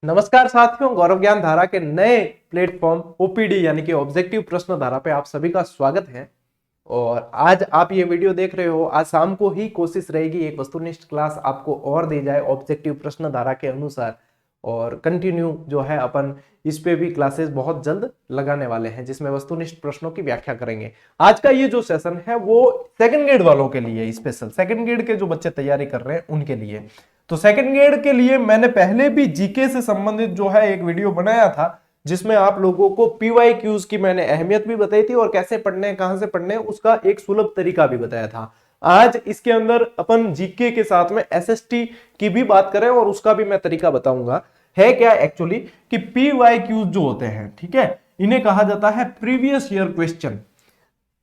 नमस्कार साथियों, गौरव ज्ञान धारा के नए प्लेटफॉर्म ओपीडी यानी कि ऑब्जेक्टिव प्रश्न धारा पे आप सभी का स्वागत है। और आज आप ये वीडियो देख रहे हो, आज शाम को ही कोशिश रहेगी एक वस्तुनिष्ठ क्लास आपको और दी जाए ऑब्जेक्टिव प्रश्न धारा के अनुसार। और कंटिन्यू जो है अपन इस पे भी क्लासेस बहुत जल्द लगाने वाले हैं जिसमें वस्तुनिष्ठ प्रश्नों की व्याख्या करेंगे। आज का ये जो सेशन है वो सेकंड ग्रेड वालों के लिए, स्पेशल सेकंड ग्रेड के जो बच्चे तैयारी कर रहे हैं उनके लिए। तो सेकंड ग्रेड के लिए मैंने पहले भी जीके से संबंधित जो है एक वीडियो बनाया था जिसमें आप लोगों को पीवाईक्यूज की मैंने अहमियत भी बताई थी और कैसे पढ़ने हैं, कहां से पढ़ने हैं, उसका एक सुलभ तरीका भी बताया था। आज इसके अंदर अपन जीके के साथ में एसएसटी की भी बात करें और उसका भी मैं तरीका बताऊंगा। है क्या एक्चुअली कि पीवाईक्यूज जो होते हैं, ठीक है, इन्हें कहा जाता है प्रीवियस ईयर क्वेश्चन।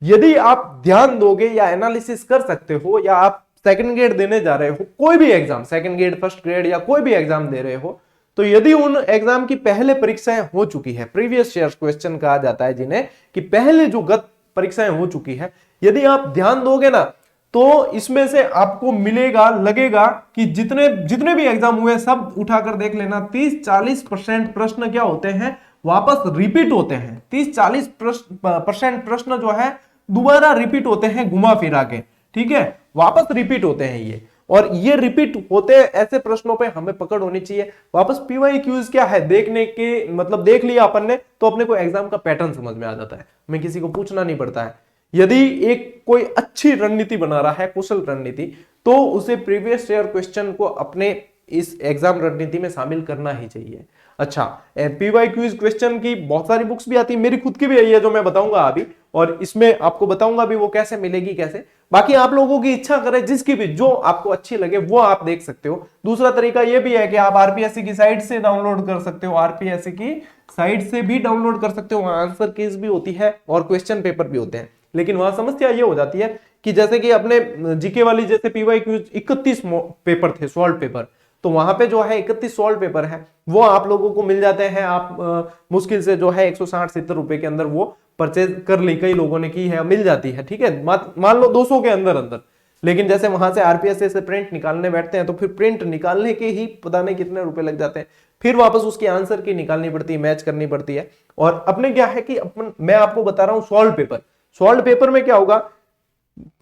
यदि आप ध्यान दोगे या एनालिसिस कर सकते हो, या आप सेकंड ग्रेड देने जा रहे हो, कोई भी exam, second grade, first grade या कोई भी एग्जाम दे रहे हो, तो यदि उन एग्जाम की पहले परीक्षाएं हो चुकी है, प्रीवियस ईयर क्वेश्चन कहा जाता है जिन्हें, कि पहले जो गत परीक्षाएं हो चुकी है, यदि आप ध्यान दोगे ना तो इसमें से आपको मिलेगा, लगेगा कि जितने भी एग्जाम हुए सब उठाकर देख लेना, 30-40% प्रश्न क्या होते हैं, वापस रिपीट होते हैं। 30-40% प्रश्न जो है दोबारा रिपीट होते हैं, घुमा फिरा के, ठीक है, वापस रिपीट होते हैं ये। और ये रिपीट होते ऐसे प्रश्नों पे हमें पकड़ होनी चाहिए। वापस पीवाईक्यूज क्या है, देखने के मतलब देख लिया अपन ने तो अपने को एग्जाम का पैटर्न समझ में आ जाता है, हमें किसी को पूछना नहीं पड़ता है। यदि एक कोई अच्छी रणनीति बना रहा है, कुशल रणनीति, तो उसे प्रीवियस ईयर क्वेश्चन को अपने इस एग्जाम रणनीति में शामिल करना ही चाहिए। अच्छा, पीवाईक्यूज क्वेश्चन की बहुत सारी बुक्स भी आती है, मेरी खुद की भी है जो मैं बताऊंगा अभी, और इसमें आपको बताऊंगा भी वो कैसे मिलेगी, कैसे। बाकी आप लोगों की इच्छा करे, जिसकी भी जो आपको अच्छी लगे वो आप देख सकते हो। दूसरा तरीका ये भी है कि आप आरपीएससी की साइट से डाउनलोड कर सकते हो, आरपीएससी की साइट से भी डाउनलोड कर सकते हो। वहां आंसर कीज भी होती है और क्वेश्चन पेपर भी होते हैं। लेकिन वहां समस्या ये हो जाती है कि जैसे कि अपने जीके वाली जैसे पीवाईक्यूज 31 पेपर थे, सॉल्व पेपर, तो वहां पे जो है 31 सॉल्व पेपर है, वो आप लोगों को मिल जाते हैं। आप मुश्किल से जो है 160-70 रुपए के अंदर वो परचेज कर ली, कई लोगों ने की है, मिल जाती है, ठीक है, मान लो 200 के अंदर अंदर। लेकिन जैसे वहां से आरपीएससी से प्रिंट निकालने बैठते हैं तो फिर प्रिंट निकालने के ही पता नहीं कितने रुपए लग जाते हैं, फिर वापस उसकी आंसर की निकालनी पड़ती है, मैच करनी पड़ती है। और अपने क्या है कि मैं आपको बता रहा हूं सॉल्व पेपर में क्या होगा,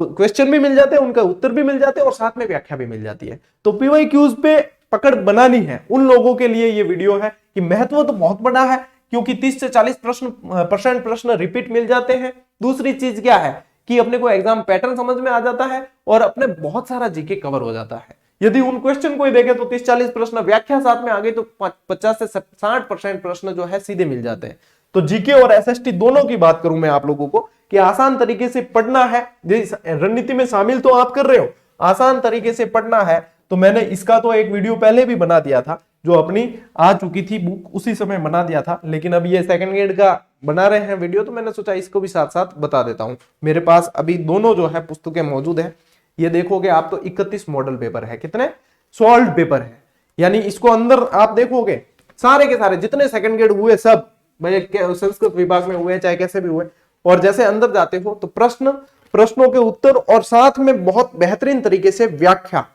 क्वेश्चन भी मिल जाते हैं, उनका उत्तर भी मिल जाते हैं और साथ में व्याख्या भी मिल जाती है। तो पीवाईक्यूज पे पकड़ बनानी है उन लोगों के लिए ये वीडियो है कि महत्व तो बहुत बड़ा है, क्योंकि 30 से 40% प्रश्न रिपीट मिल जाते हैं। दूसरी चीज क्या है कि अपने को एग्जाम पैटर्न समझ में आ जाता है और अपने बहुत सारा जीके कवर हो जाता है। यदि उन क्वेश्चन को ही देखें तो 30-40 प्रश्न, व्याख्या साथ में आ गई तो 50 से 60% प्रश्न जो है सीधे मिल जाते हैं। तो जीके और एसएसटी दोनों की बात करूं मैं आप लोगों को कि आसान तरीके से पढ़ना है, रणनीति में शामिल तो आप कर रहे हो, आसान तरीके से पढ़ना है। तो मैंने इसका तो एक वीडियो पहले भी बना दिया था, जो अपनी आ चुकी थी बुक, उसी समय बना दिया था। लेकिन अब ये सेकंड ग्रेड का बना रहे हैं वीडियो, तो मैंने सोचा इसको भी साथ साथ बता देता हूं। मेरे पास अभी दोनों जो है पुस्तकें मौजूद है। ये देखोगे आप तो 31 मॉडल पेपर है, कितने सॉल्व पेपर है, यानी इसको अंदर आप देखोगे सारे के सारे जितने सेकंड ग्रेड हुए सब, भाई संस्कृत विभाग में हुए चाहे कैसे भी हुए, और जैसे अंदर जाते हो तो प्रश्नों के उत्तर और साथ में बहुत बेहतरीन तरीके से व्याख्या।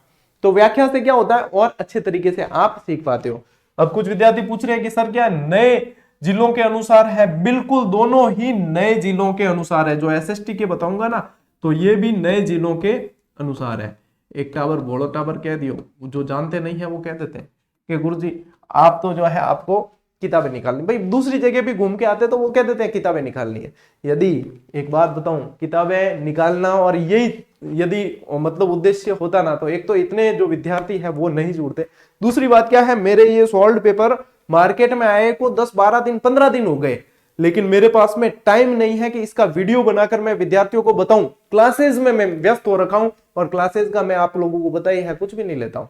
तो व्याख्या से क्या होता है और अच्छे तरीके से आप सीख पाते हो। अब कुछ विद्यार्थी पूछ रहे हैं कि सर क्या नए जिलों के अनुसार है? बिल्कुल, दोनों ही नए जिलों के अनुसार है। जो एसएसटी के बताऊंगा ना तो ये भी नए जिलों के अनुसार है। एक टावर घोड़ो टावर कह दियो, जो जानते नहीं है वो कह देते हैं कि गुरुजी आप तो जो है आपको किताबें निकालनी, भाई दूसरी जगह भी घूम के आते तो वो कह देते हैं किताबें निकालनी है। यदि एक बात बताऊं, किताबें निकालना और यही यदि मतलब उद्देश्य होता ना तो एक तो इतने जो विद्यार्थी है वो नहीं जुड़ते। दूसरी बात क्या है, मेरे ये सॉल्व पेपर मार्केट में आए को 10-12 दिन 15 दिन हो गए, लेकिन मेरे पास में टाइम नहीं है कि इसका वीडियो बनाकर मैं विद्यार्थियों को बताऊं। क्लासेज में मैं व्यस्त हो रखा हूं और क्लासेज का मैं आप लोगों को बताई है कुछ भी नहीं लेता हूं,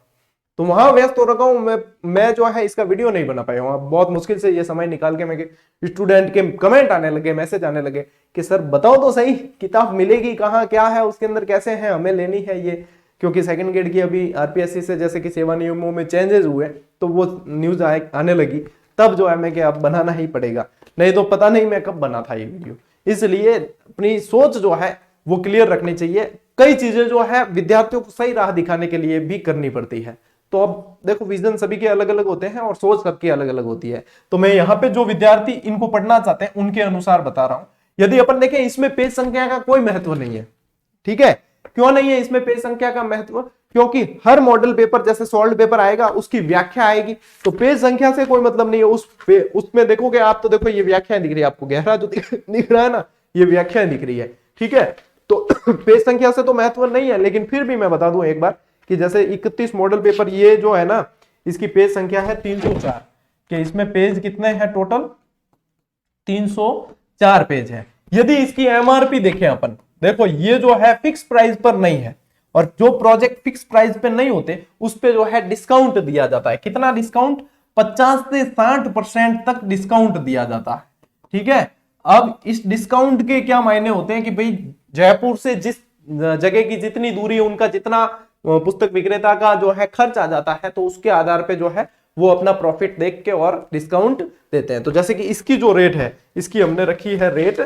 तो वहां व्यस्त हो रखा हूं मैं जो है इसका वीडियो नहीं बना पाया हूं। बहुत मुश्किल से ये समय निकाल के मैं स्टूडेंट के कमेंट आने लगे, मैसेज आने लगे कि सर बताओ तो सही किताब मिलेगी कहाँ, क्या है उसके अंदर, कैसे है, हमें लेनी है ये। क्योंकि सेकंड ग्रेड की अभी आरपीएससी से जैसे कि सेवा नियमों में चेंजेस हुए तो वो न्यूज आने लगी, तब जो है मैं कि अब बनाना ही पड़ेगा, नहीं तो पता नहीं मैं कब बना था ये वीडियो। इसलिए अपनी सोच जो है वो क्लियर रखनी चाहिए। कई चीजें जो है विद्यार्थियों को सही राह दिखाने के लिए भी करनी पड़ती है। तो अब देखो विजन सभी के अलग अलग होते हैं और सोच सबकी अलग अलग होती है। तो मैं यहाँ पे जो विद्यार्थी इनको पढ़ना चाहते हैं उनके अनुसार बता रहा हूं। यदि अपन देखें इसमें पेज संख्या का कोई महत्व नहीं है, ठीक है। क्यों नहीं है इसमें पेज संख्या का महत्व? क्योंकि हर मॉडल पेपर जैसे सॉल्व पेपर आएगा उसकी व्याख्या आएगी, तो पेज संख्या से कोई मतलब नहीं है। उसमें देखोगे आप तो देखो ये व्याख्या दिख रही है आपको, गहरा जो दिख रहा है ना, ये व्याख्या दिख रही है, ठीक है। तो पेज संख्या से तो महत्व नहीं है, लेकिन फिर भी मैं बता दूं एक बार कि जैसे 31 मॉडल पेपर ये जो है ना, इसकी पेज संख्या है 304, कि इसमें पेज कितने हैं टोटल? 304 पेज है। यदि इसकी एमआरपी देखें अपन, देखो ये जो है फिक्स प्राइस पर नहीं है, और जो प्रोजेक्ट फिक्स प्राइस पे नहीं होते उस पे जो है डिस्काउंट दिया जाता है। कितना डिस्काउंट? 50 से 60% तक डिस्काउंट दिया जाता है, ठीक है। अब इस डिस्काउंट के क्या मायने होते हैं कि भाई जयपुर से जिस जगह की जितनी दूरी है उनका जितना पुस्तक विक्रेता का जो है खर्च आ जाता है, तो उसके आधार पे जो है वो अपना प्रॉफिट देख के और डिस्काउंट देते हैं। तो जैसे कि इसकी जो रेट है, इसकी हमने रखी है रेट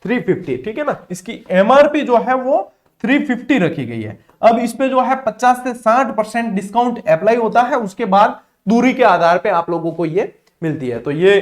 350, ठीक है ना। इसकी एमआरपी जो है वो 350 रखी गई है। अब इस पे जो है 50 से 60% डिस्काउंट अप्लाई होता है, उसके बाद दूरी के आधार पे आप लोगों को ये मिलती है। तो ये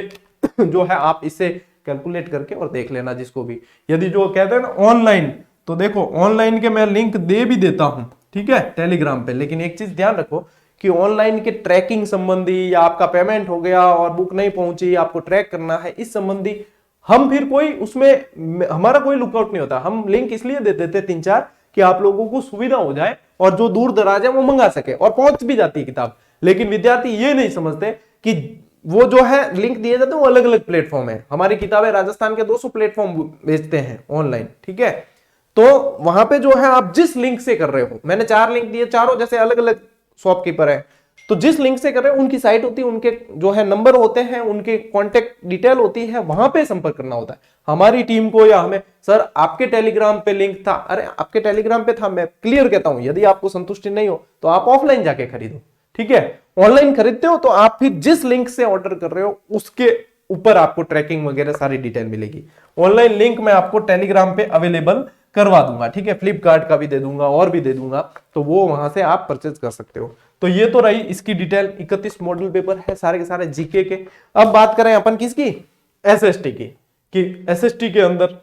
जो है आप इसे कैलकुलेट करके और देख लेना जिसको भी। यदि जो कहते हैं ना ऑनलाइन, तो देखो ऑनलाइन के मैं लिंक दे भी देता हूं, ठीक है, टेलीग्राम पे। लेकिन एक चीज ध्यान रखो कि ऑनलाइन के ट्रैकिंग संबंधी या आपका पेमेंट हो गया और बुक नहीं पहुंची, आपको ट्रैक करना है, इस संबंधी हम फिर कोई उसमें हमारा कोई लुकआउट नहीं होता। हम लिंक इसलिए दे देते 3-4 कि आप लोगों को सुविधा हो जाए और जो दूर दराज है वो मंगा सके, और पहुंच भी जाती है किताब। लेकिन विद्यार्थी ये नहीं समझते कि वो जो है लिंक दिए जाते हैं वो अलग अलग प्लेटफॉर्म है। हमारी किताबें राजस्थान के 200 प्लेटफॉर्म बेचते हैं ऑनलाइन, ठीक है। तो वहां पे जो है आप जिस लिंक से कर रहे हो, मैंने 4 लिंक दिए, चारों जैसे अलग अलग शॉपकीपर है, तो जिस लिंक से कर रहे हो उनकी साइट होती है, उनके जो है नंबर होते हैं, उनके कॉन्टेक्ट डिटेल होती है, वहां पे संपर्क करना होता है। हमारी टीम को या हमें, सर आपके टेलीग्राम पे लिंक था, अरे आपके टेलीग्राम पे था, मैं क्लियर कहता हूं। यदि आपको संतुष्टि नहीं हो तो आप ऑफलाइन जाके खरीदो, ठीक है। ऑनलाइन खरीदते हो तो आप फिर जिस लिंक से ऑर्डर कर रहे हो उसके ऊपर आपको ट्रैकिंग वगैरह सारी डिटेल मिलेगी। ऑनलाइन लिंक मैं आपको टेलीग्राम पे अवेलेबल करवा दूंगा, ठीक है। फ्लिपकार्ट का भी दे दूंगा और भी दे दूंगा, तो वो वहां से आप परचेज कर सकते हो। तो ये तो रही इसकी डिटेल। 31 मॉडल पेपर है सारे के सारे जीके के। अब बात करें अपन किसकी? एसएसटी की, कि एसएसटी के अंदर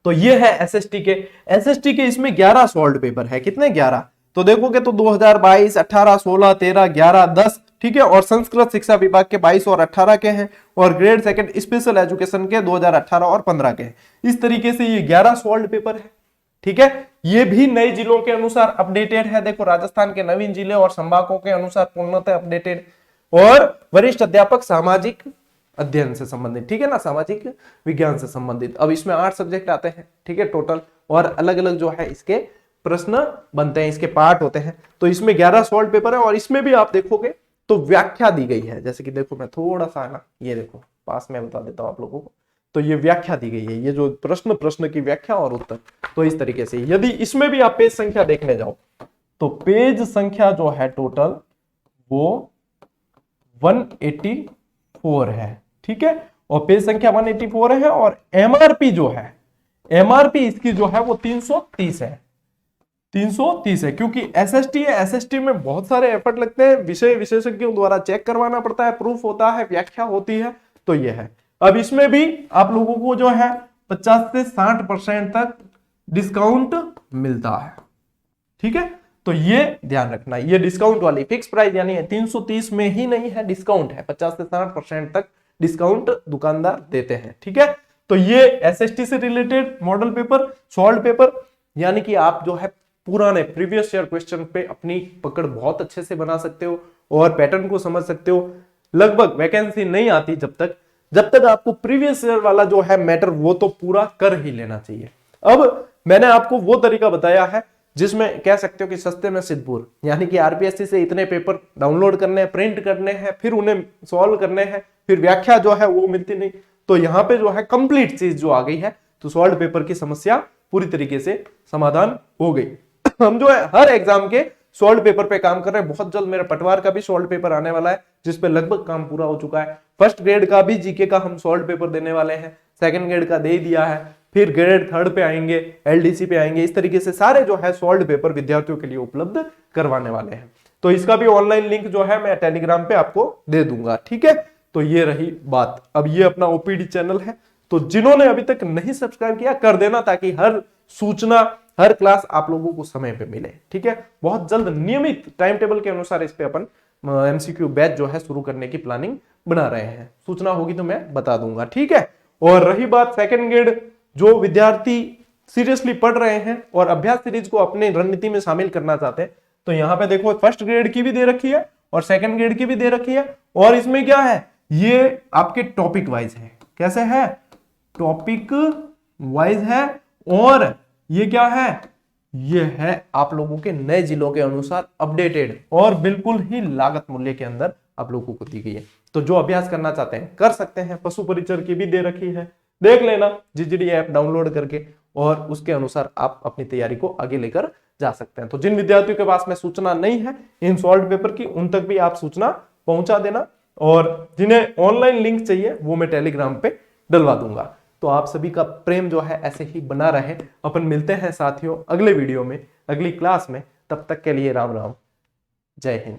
तो ये है एसएसटी के। एसएसटी के इसमें 11 सॉल्व पेपर है। कितने? 11। तो देखोगे तो 2022, 18, 16, 13, 11, 10, ठीक है। और संस्कृत शिक्षा विभाग के 22 और 18 के हैं, और ग्रेड सेकंड स्पेशल एजुकेशन के 2018 और 15 के हैं। इस तरीके से ये 11 सॉल्व पेपर है, ठीक है। ये भी नए जिलों के अनुसार अपडेटेड है। देखो राजस्थान के नवीन जिले और संभागों के अनुसार पूर्णतः अपडेटेड, और वरिष्ठ अध्यापक सामाजिक अध्ययन से संबंधित, ठीक है ना, सामाजिक विज्ञान से संबंधित। अब इसमें 8 सब्जेक्ट आते हैं, ठीक है टोटल, और अलग अलग जो है इसके प्रश्न बनते हैं, इसके पार्ट होते हैं। तो इसमें 11 सॉल्व पेपर है, और इसमें भी आप देखोगे तो व्याख्या दी गई है। जैसे कि देखो मैं थोड़ा सा ना, ये देखो पास में बता देता हूं आप लोगों को, तो ये व्याख्या दी गई है, ये जो प्रश्न की व्याख्या और उत्तर, तो इस तरीके से। यदि इसमें भी आप पेज संख्या देखने जाओ तो पेज संख्या जो है टोटल वो 184 है, ठीक है। और पेज संख्या 184 है, और एमआरपी जो है, एमआरपी इसकी जो है वो 330 है। 330 है, क्योंकि एसएसटी है, एसएसटी में बहुत सारे एफर्ट लगते हैं, विषय विशेषज्ञों द्वारा चेक करवाना पड़ता है, प्रूफ होता है, व्याख्या होती है, तो ये है। अब इसमें भी आप लोगों को जो है 50 से 60% तक डिस्काउंट मिलता है, ठीक है। तो ये ध्यान रखना, ये डिस्काउंट वाली फिक्स प्राइस यानी 330 में ही नहीं है, डिस्काउंट है। 50 से 60% तक डिस्काउंट दुकानदार देते हैं, ठीक है। तो ये एसएसटी से related model paper, solve paper, यानी कि आप जो है पुराने प्रीवियस ईयर क्वेश्चन पे अपनी पकड़ बहुत अच्छे से बना सकते हो और पैटर्न को समझ सकते हो। लगभग वैकेंसी नहीं आती जब तक आपको प्रीवियस ईयर वाला जो है मैटर वो तो पूरा कर ही लेना चाहिए। अब मैंने आपको वो तरीका बताया है जिसमें कह सकते हो कि सस्ते में सिद्धपुर, यानी कि आरपीएससी से इतने पेपर डाउनलोड करने हैं, प्रिंट करने हैं, फिर उन्हें सॉल्व करने हैं, फिर व्याख्या जो है वो मिलती नहीं। तो यहाँ पे जो है कंप्लीट चीज जो आ गई है, तो सॉल्व पेपर की समस्या पूरी तरीके से समाधान हो गई। हम जो है हर एग्जाम के सॉल्व पेपर पे काम कर रहे हैं। बहुत जल्द मेरा पटवार का भी सॉल्व पेपर आने वाला है, जिसपे लगभग काम पूरा हो चुका है। फर्स्ट ग्रेड का भी जीके का हम सॉल्व पेपर देने वाले हैं, सेकंड ग्रेड का दे दिया है, फिर ग्रेड थर्ड पे आएंगे, एलडीसी पे आएंगे। इस तरीके से सारे जो है सॉल्व पेपर विद्यार्थियों के लिए उपलब्ध करवाने वाले हैं। तो इसका भी ऑनलाइन लिंक जो है मैं टेलीग्राम पे आपको दे दूंगा, ठीक है। तो ये रही बात। अब ये अपना ओपीडी चैनल है, तो जिन्होंने अभी तक नहीं सब्सक्राइब किया कर देना, ताकि हर सूचना, हर क्लास आप लोगों को समय पे मिले, ठीक है। बहुत जल्द नियमित टाइम टेबल के अनुसार इस पे अपन एमसीक्यू बैच जो है शुरू करने की प्लानिंग बना रहे हैं। सूचना होगी तो मैं बता दूंगा, ठीक है। और रही बात सेकंड ग्रेड, जो विद्यार्थी सीरियसली पढ़ रहे हैं और अभ्यास सीरीज को अपने रणनीति में शामिल करना चाहते हैं, तो यहाँ पे देखो फर्स्ट ग्रेड की भी दे रखी है और सेकंड ग्रेड की भी दे रखी है। और इसमें क्या है, ये आपके टॉपिक वाइज है। कैसे है, टॉपिक वाइज है। और ये क्या है, ये है आप लोगों के नए जिलों के अनुसार अपडेटेड और बिल्कुल ही लागत मूल्य के अंदर आप लोगों को दी गई है। तो जो अभ्यास करना चाहते हैं कर सकते हैं। पशु परिचर की भी दे रखी है, देख लेना जीजीडी ऐप डाउनलोड करके, और उसके अनुसार आप अपनी तैयारी को आगे लेकर जा सकते हैं। तो जिन विद्यार्थियों के पास में सूचना नहीं है इन सॉल्व पेपर की, उन तक भी आप सूचना पहुंचा देना। और जिन्हें ऑनलाइन लिंक चाहिए वो मैं टेलीग्राम पे डलवा दूंगा। तो आप सभी का प्रेम जो है ऐसे ही बना रहे। अपन मिलते हैं साथियों अगले वीडियो में, अगली क्लास में। तब तक के लिए राम राम, जय हिंद।